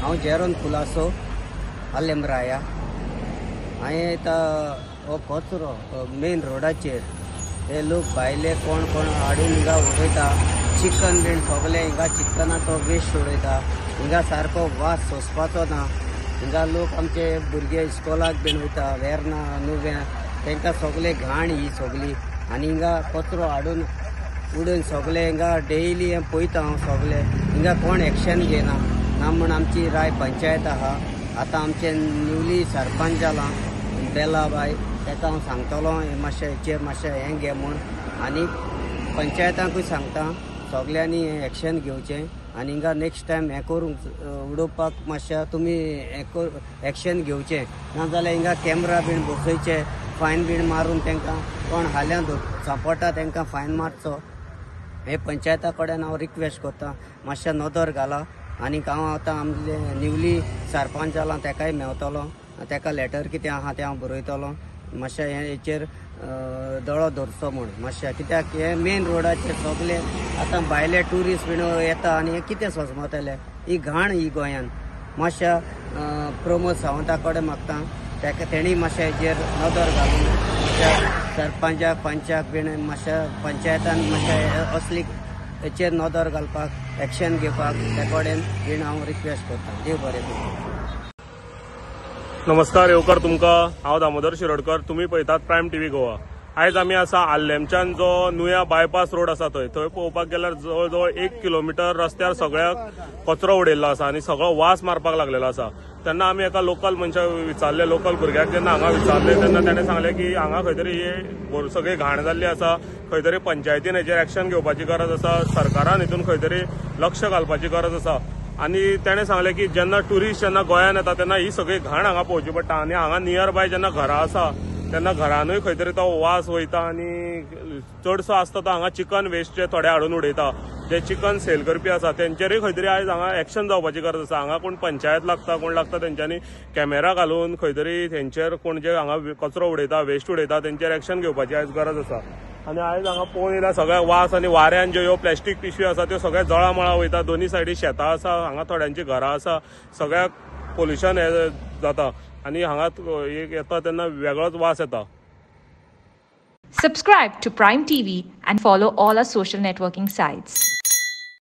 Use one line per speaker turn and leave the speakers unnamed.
हांव जेरोन कुलासो आलेमराया हांवें आतां हो कचरो मेन रोडाचेर हे लोक भायले कोण कोण हाडून हिंगा उडयता चिकन बीन सगळे हिंगा चिकनाचो वेस्ट उडयता हिंगा सारको वास सोंसपाचो ना हिंगा लोक आमचे भुरगे इस्कॉलाक बीन वयता वेर्ना नुव्या तांकां सगळे घाण ही सगळी आनी हिंगा कचरो हाडून उडोवन सगळे हिंगा डेली हें पळयता हांव सगळे हिंगा कोण एक्शन घेना ना म्हण आमची राय पंचायत आहा आतां आमचे न्यूली सरपंच जाला बेला बाय ताका हांव सांगतलो मातशें हेचेर मातशें हें घे म्हूण आनी पंचायताकूय सांगता सगळ्यांनी हें एक्शन घेवचें आनी हिंगा नेक्स्ट टायम हें करूंक उडोवपाक मातशें तुमी एक्शन घेवचें नाजाल्यार हिंगा कॅमेरा बीन बसयचे फायन बीन मारून तांकां कोण हाल्यां सांपडटा तांकां फायन मारचो हे पंचायता कडेन हांव रिक्वेस्ट करता मातशें नदर घाला आनीक हांव आतां आमचे न्यूली सरपंच जाला ताकाय मेवतलो ताका लेटर कितें आहा तें हांव बरयतलो मातशें हेचेर दोळो धरचो म्हूण मातशें कित्याक हे मेन रोडाचेर सगळे आतां भायले ट्युरिस्ट बीन येता आनी हे कितें सोंसमतले ही घाण ही गोंयान मातशें प्रमोद सावंता कडेन मागता ताका तेणी मातशें हेचेर नदर घालून मातशें सरपंचाक पंचाक बीन मातशें पंचायतान मातशें असली हेचेर नदर घालपाक एक्शन घेवपाक ते कडेन बीन हांव रिक्वेस्ट करता देव बरें करूं.
नमस्कार येवकार तुमकां हांव दामोदर शिरोडकर तुमी पळयतात प्रायम टीव्ही गोवा. आयज आमी आसा आल्लेमच्यान जो नुया बायपास रोड आसा थंय पळोवपाक गेल्यार जवळ जवळ 1 किलोमिटर रस्त्यार सगळ्याक कचरो उडयल्लो आसा आनी सगळो वास मारपाक लागलेलो आसा. तेन्ना आमी एका लोकल मनशाक विचारले लोकल भुरग्याक जेन्ना हांगा विचारले तेन्ना ताणें सांगलें की हांगा खंय तरी ही सगळी घाण जाल्ली आसा खंय तरी पंचायतीन हेचेर एक्शन घेवपाची गरज आसा सरकारान हितून खंय तरी लक्ष घालपाची गरज आसा. आनी ताणें सांगलें की जेन्ना ट्युरिस्ट जेन्ना गोंयान येता तेन्ना ही सगळी घाण हांगा पळोवची पडटा आनी हांगा नियर बाय जेन्ना घरां आसा तेन्ना घरानूय खंय तरी तो वास वयता आनी चडसो आसता तो हांगा चिकन वेस्ट जे थोडे हाडून उडयता जे चिकन सेल करपी आसा तेंचेरूय खंय तरी आयज हांगा एक्शन जावपाची गरज आसा. हांगा कोण पंचायत लागता कोण लागता तेंच्यांनी कॅमेरा घालून खंय तरी तेंचेर कोण जे हांगा कचरो उडयता वेस्ट उडयता तेंचेर एक्शन घेवपाची आयज गरज आसा. आनी आयज हांगा पळोवन येयल्यार सगळ्या वास आनी वाऱ्यान ज्यो ह्यो प्लॅस्टीक पिशवी आसा त्यो सगळ्या जळामळा वयता. दोनी सायडी शेतां आसा हांगा थोड्यांची घरां आसा सगळ्याक पोल्युशन हे जाता आनी हांगा येता तेन्ना वेगळोच वास येता.
Subscribe to Prime TV and follow all our social networking sites.